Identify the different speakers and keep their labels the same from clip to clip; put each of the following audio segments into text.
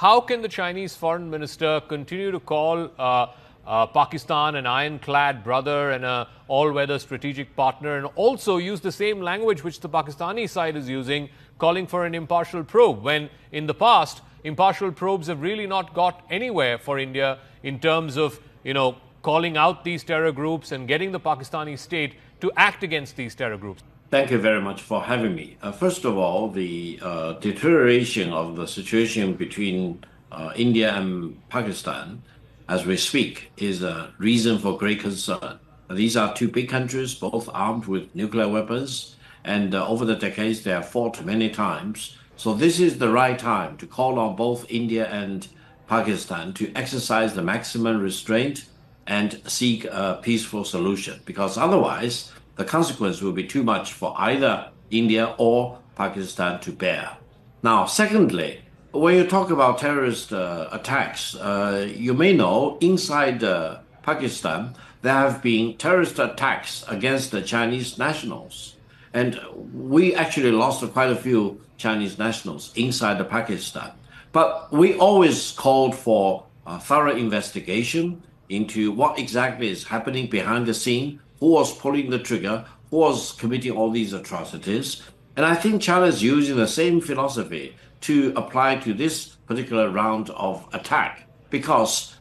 Speaker 1: how can the Chinese foreign minister continue to call Pakistan an ironclad brother and an all-weather strategic partner, and also use the same language which the Pakistani side is using, calling for an impartial probe, when in the past, impartial probes have really not got anywhere for India in terms of, calling out these terror groups and getting the Pakistani state to act against these terror groups?
Speaker 2: Thank you very much for having me. First of all, the deterioration of the situation between India and Pakistan as we speak is a reason for great concern. These are two big countries, both armed with nuclear weapons, and over the decades they have fought many times. So this is the right time to call on both India and Pakistan to exercise the maximum restraint and seek a peaceful solution, because otherwise the consequence will be too much for either India or Pakistan to bear. Now, secondly, when you talk about terrorist attacks, you may know inside Pakistan there have been terrorist attacks against the Chinese nationals. And we actually lost quite a few Chinese nationals inside Pakistan. But we always called for a thorough investigation into what exactly is happening behind the scene, who was pulling the trigger, who was committing all these atrocities. And I think China is using the same philosophy to apply to this particular round of attack, because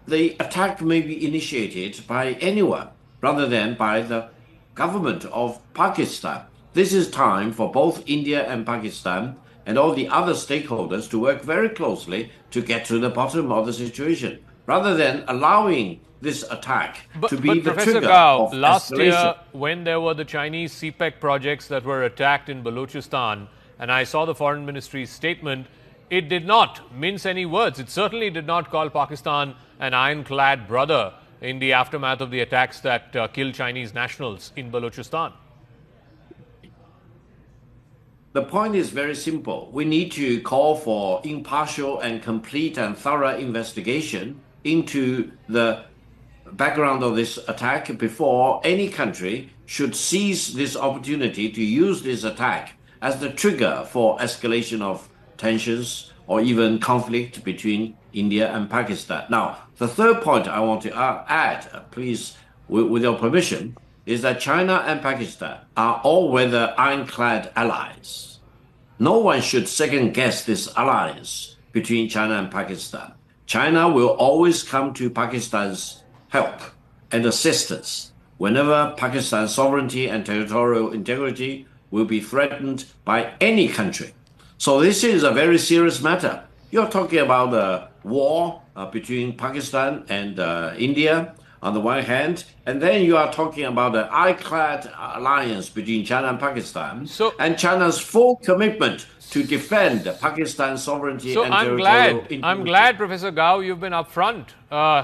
Speaker 2: the attack may be initiated by anyone rather than by the government of Pakistan. This is time for both India and Pakistan and all the other stakeholders to work very closely to get to the bottom of the situation, rather than allowing this attack to be the
Speaker 1: Professor
Speaker 2: trigger
Speaker 1: Gao,
Speaker 2: of
Speaker 1: last
Speaker 2: escalation.
Speaker 1: year when there were the Chinese CPEC projects that were attacked in Balochistan, and I saw the Foreign Ministry's statement, it did not mince any words. It certainly did not call Pakistan an ironclad brother in the aftermath of the attacks that killed Chinese nationals in Balochistan.
Speaker 2: The point is very simple. We need to call for impartial and complete and thorough investigation into the background of this attack before any country should seize this opportunity to use this attack as the trigger for escalation of tensions or even conflict between India and Pakistan. Now, the third point I want to add, please, with your permission, is that China and Pakistan are all-weather ironclad allies. No one should second-guess this alliance between China and Pakistan. China will always come to Pakistan's help and assistance whenever Pakistan's sovereignty and territorial integrity will be threatened by any country. So this is a very serious matter. You're talking about a war between Pakistan and India on the one hand, and then you are talking about an ironclad alliance between China and Pakistan, and China's full commitment to defend Pakistan's sovereignty and territorial integrity.
Speaker 1: I'm glad, Professor Gao, you've been upfront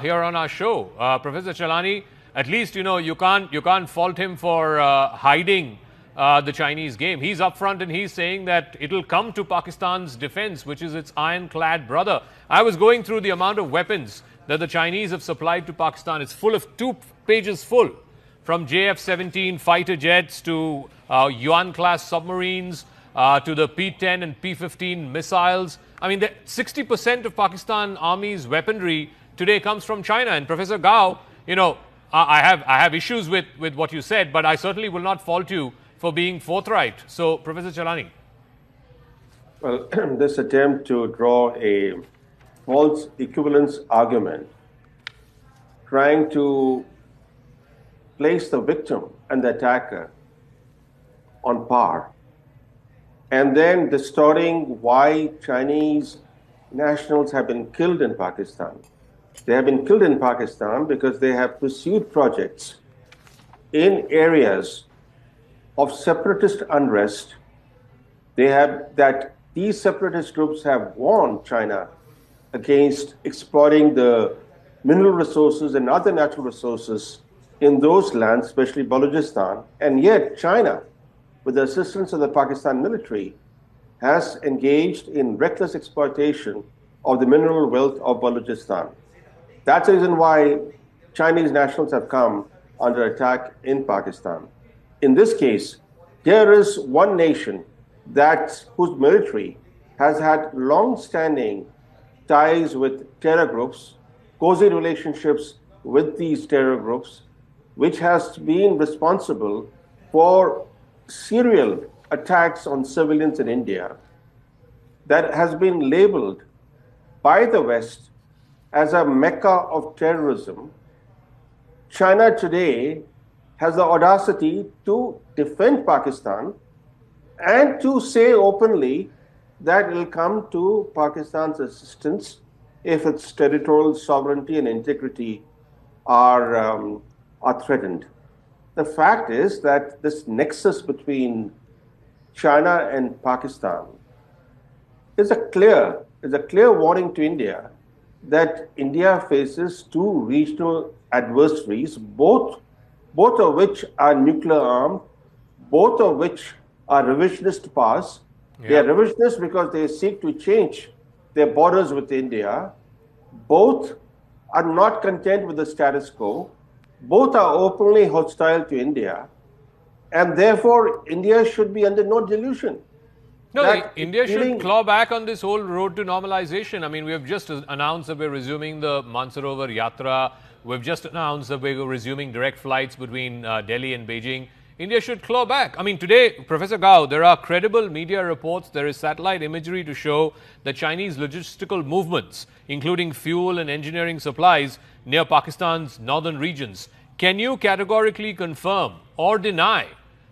Speaker 1: here on our show. Professor Chalani, at least you can't fault him for hiding the Chinese game. He's upfront and he's saying that it'll come to Pakistan's defense, which is its ironclad brother. I was going through the amount of weapons that the Chinese have supplied to Pakistan. It's full of 2 pages full, from JF-17 fighter jets to Yuan-class submarines to the P-10 and P-15 missiles. I mean, 60% of Pakistan Army's weaponry today comes from China. And Professor Gao, I have issues with what you said, but I certainly will not fault you for being forthright. So, Professor Chalani.
Speaker 3: Well, this attempt to draw a false equivalence argument, trying to place the victim and the attacker on par, and then distorting why Chinese nationals have been killed in Pakistan. They have been killed in Pakistan because they have pursued projects in areas of separatist unrest. These separatist groups have warned China against exploiting the mineral resources and other natural resources in those lands, especially Balochistan. And yet China, with the assistance of the Pakistan military, has engaged in reckless exploitation of the mineral wealth of Balochistan. That's the reason why Chinese nationals have come under attack in Pakistan. In this case, here is one nation whose military has had long-standing ties with terror groups, cozy relationships with these terror groups, which has been responsible for serial attacks on civilians in India, that has been labeled by the West as a mecca of terrorism. China today has the audacity to defend Pakistan and to say openly that it will come to Pakistan's assistance if its territorial sovereignty and integrity are threatened. The fact is that this nexus between China and Pakistan is a clear warning to India that India faces two regional adversaries, both of which are nuclear armed, both of which are revisionist past. Yeah. They are revisionist because they seek to change their borders with India. Both are not content with the status quo. Both are openly hostile to India. And therefore, India should be under no delusion.
Speaker 1: No, India should claw back on this whole road to normalization. I mean, we have just announced that we're resuming the Mansarovar Yatra. We've just announced that we're resuming direct flights between Delhi and Beijing. India should claw back. I mean, today, Professor Gao, there are credible media reports, there is satellite imagery to show that Chinese logistical movements, including fuel and engineering supplies, near Pakistan's northern regions. Can you categorically confirm or deny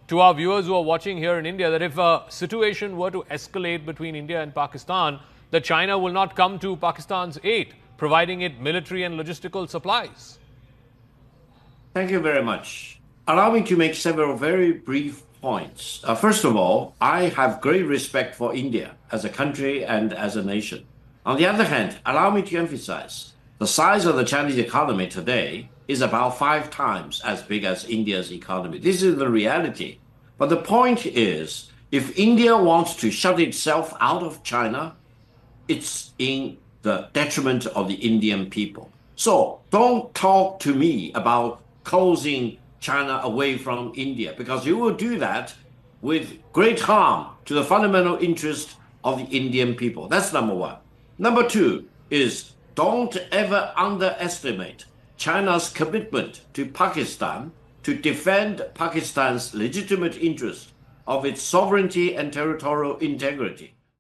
Speaker 1: to our viewers who are watching here in India that if a situation were to escalate between India and Pakistan, that China will not come to Pakistan's aid, providing it military and logistical supplies?
Speaker 2: Thank you very much. Allow me to make several very brief points. First of all, I have great respect for India as a country and as a nation. On the other hand, allow me to emphasize the size of the Chinese economy today is about 5 times as big as India's economy. This is the reality. But the point is, if India wants to shut itself out of China, it's in the detriment of the Indian people. So don't talk to me about closing China away from India, because you will do that with great harm to the fundamental interest of the Indian people. That's number one. Number two is don't ever underestimate China's commitment to Pakistan to defend Pakistan's legitimate interest of its sovereignty and territorial integrity.